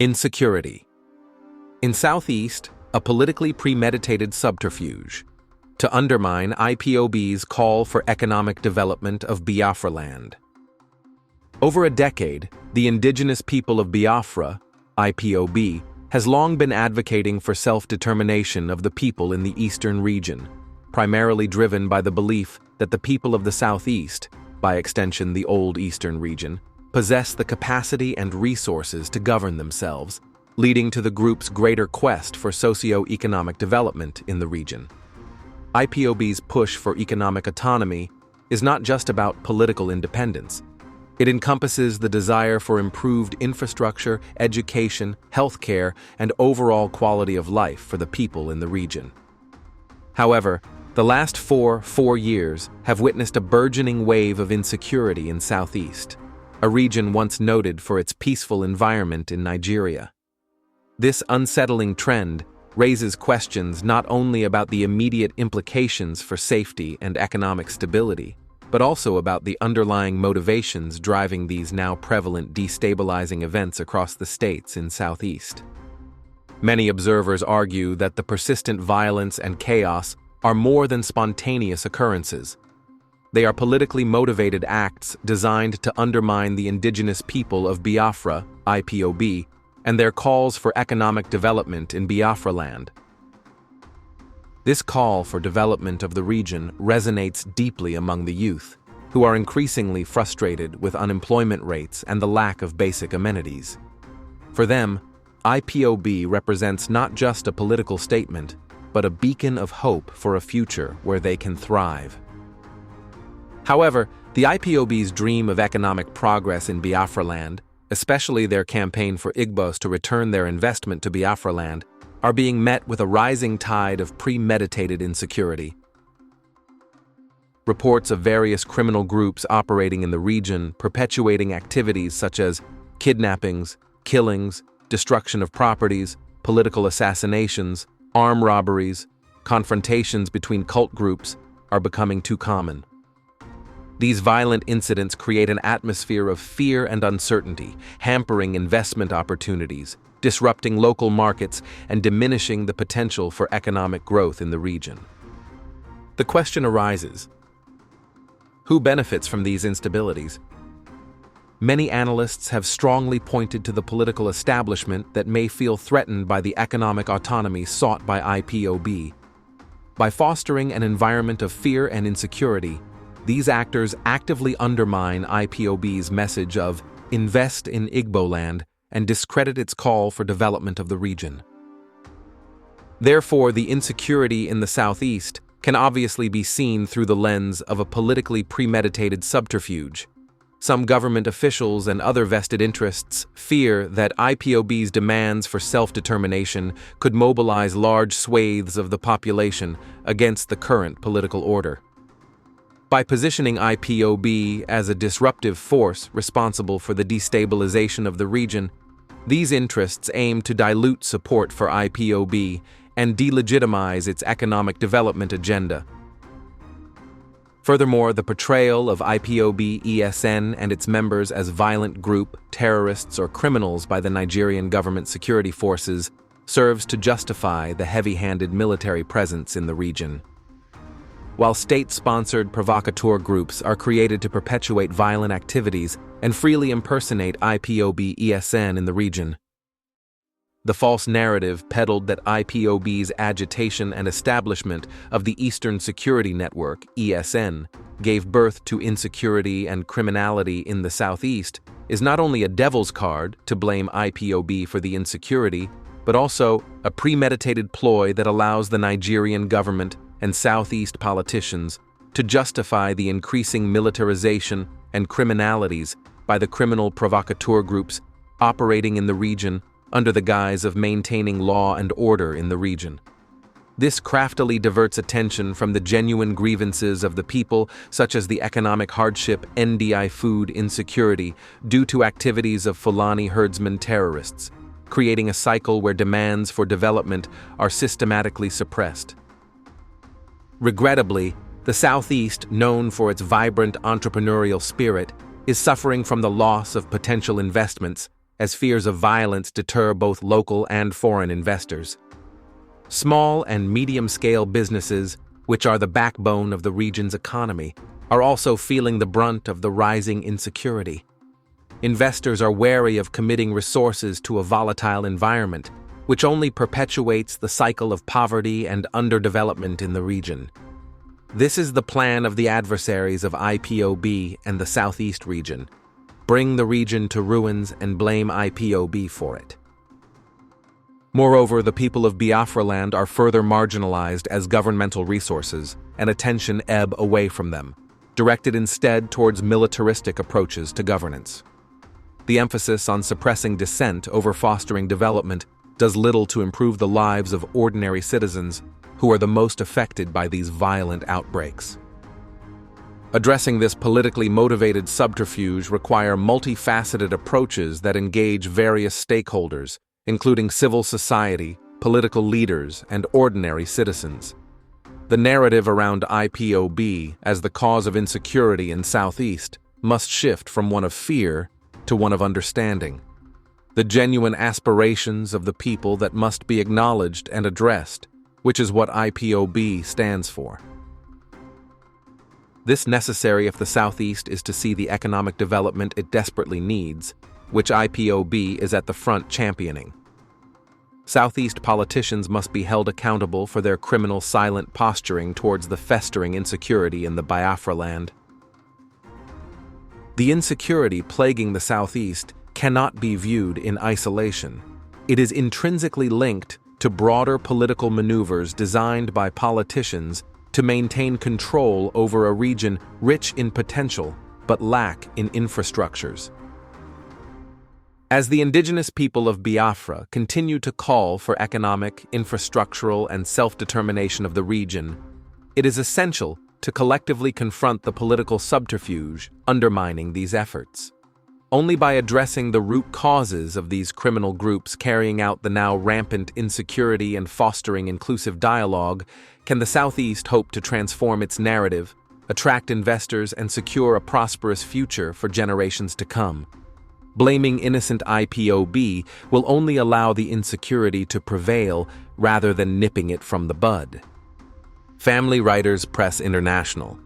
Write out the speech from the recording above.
Insecurity. In Southeast, a politically premeditated subterfuge to undermine IPOB's call for economic development of Biafraland. Over a decade, the indigenous people of Biafra, IPOB, has long been advocating for self-determination of the people in the eastern region, primarily driven by the belief that the people of the Southeast, by extension the old eastern region, possess the capacity and resources to govern themselves, leading to the group's greater quest for socio-economic development in the region. IPOB's push for economic autonomy is not just about political independence. It encompasses the desire for improved infrastructure, education, healthcare, and overall quality of life for the people in the region. However, the last four years have witnessed a burgeoning wave of insecurity in Southeast, a region once noted for its peaceful environment in Nigeria. This unsettling trend raises questions not only about the immediate implications for safety and economic stability, but also about the underlying motivations driving these now prevalent destabilizing events across the states in Southeast. Many observers argue that the persistent violence and chaos are more than spontaneous occurrences. They are politically motivated acts designed to undermine the indigenous people of Biafra, IPOB, and their calls for economic development in Biafraland. This call for development of the region resonates deeply among the youth, who are increasingly frustrated with unemployment rates and the lack of basic amenities. For them, IPOB represents not just a political statement, but a beacon of hope for a future where they can thrive. However, the IPOB's dream of economic progress in Biafraland, especially their campaign for Igbos to return their investment to Biafraland, are being met with a rising tide of premeditated insecurity. Reports of various criminal groups operating in the region perpetuating activities such as kidnappings, killings, destruction of properties, political assassinations, armed robberies, confrontations between cult groups are becoming too common. These violent incidents create an atmosphere of fear and uncertainty, hampering investment opportunities, disrupting local markets, and diminishing the potential for economic growth in the region. The question arises: who benefits from these instabilities? Many analysts have strongly pointed to the political establishment that may feel threatened by the economic autonomy sought by IPOB. By fostering an environment of fear and insecurity, these actors actively undermine IPOB's message of invest in Igboland and discredit its call for development of the region. Therefore, the insecurity in the Southeast can obviously be seen through the lens of a politically premeditated subterfuge. Some government officials and other vested interests fear that IPOB's demands for self-determination could mobilize large swathes of the population against the current political order. By positioning IPOB as a disruptive force responsible for the destabilization of the region, these interests aim to dilute support for IPOB and delegitimize its economic development agenda. Furthermore, the portrayal of IPOB ESN and its members as violent group, terrorists, or criminals by the Nigerian government security forces serves to justify the heavy-handed military presence in the region. While state-sponsored provocateur groups are created to perpetuate violent activities and freely impersonate IPOB ESN in the region, the false narrative peddled that IPOB's agitation and establishment of the Eastern Security Network, ESN, gave birth to insecurity and criminality in the Southeast is not only a devil's card to blame IPOB for the insecurity, but also a premeditated ploy that allows the Nigerian government and Southeast politicians to justify the increasing militarization and criminalities by the criminal provocateur groups operating in the region under the guise of maintaining law and order in the region. This craftily diverts attention from the genuine grievances of the people, such as the economic hardship, NDI food insecurity, due to activities of Fulani herdsmen terrorists, creating a cycle where demands for development are systematically suppressed. Regrettably, the Southeast, known for its vibrant entrepreneurial spirit, is suffering from the loss of potential investments as fears of violence deter both local and foreign investors. Small and medium-scale businesses, which are the backbone of the region's economy, are also feeling the brunt of the rising insecurity. Investors are wary of committing resources to a volatile environment, which only perpetuates the cycle of poverty and underdevelopment in the region. This is the plan of the adversaries of IPOB and the Southeast region: bring the region to ruins and blame IPOB for it. Moreover, the people of Biafraland are further marginalized as governmental resources and attention ebb away from them, directed instead towards militaristic approaches to governance. The emphasis on suppressing dissent over fostering development does little to improve the lives of ordinary citizens who are the most affected by these violent outbreaks. Addressing this politically motivated subterfuge require multifaceted approaches that engage various stakeholders, including civil society, political leaders, and ordinary citizens. The narrative around IPOB as the cause of insecurity in Southeast must shift from one of fear to one of understanding. The genuine aspirations of the people that must be acknowledged and addressed, which is what IPOB stands for. This necessary if the Southeast is to see the economic development it desperately needs, which IPOB is at the front championing. Southeast politicians must be held accountable for their criminal silent posturing towards the festering insecurity in the Biafraland. The insecurity plaguing the Southeast cannot be viewed in isolation. It is intrinsically linked to broader political maneuvers designed by politicians to maintain control over a region rich in potential but lack in infrastructures. As the indigenous people of Biafra continue to call for economic, infrastructural, and self-determination of the region, it is essential to collectively confront the political subterfuge undermining these efforts. Only by addressing the root causes of these criminal groups carrying out the now rampant insecurity and fostering inclusive dialogue can the Southeast hope to transform its narrative, attract investors, and secure a prosperous future for generations to come. Blaming innocent IPOB will only allow the insecurity to prevail rather than nipping it from the bud. Family Writers Press International.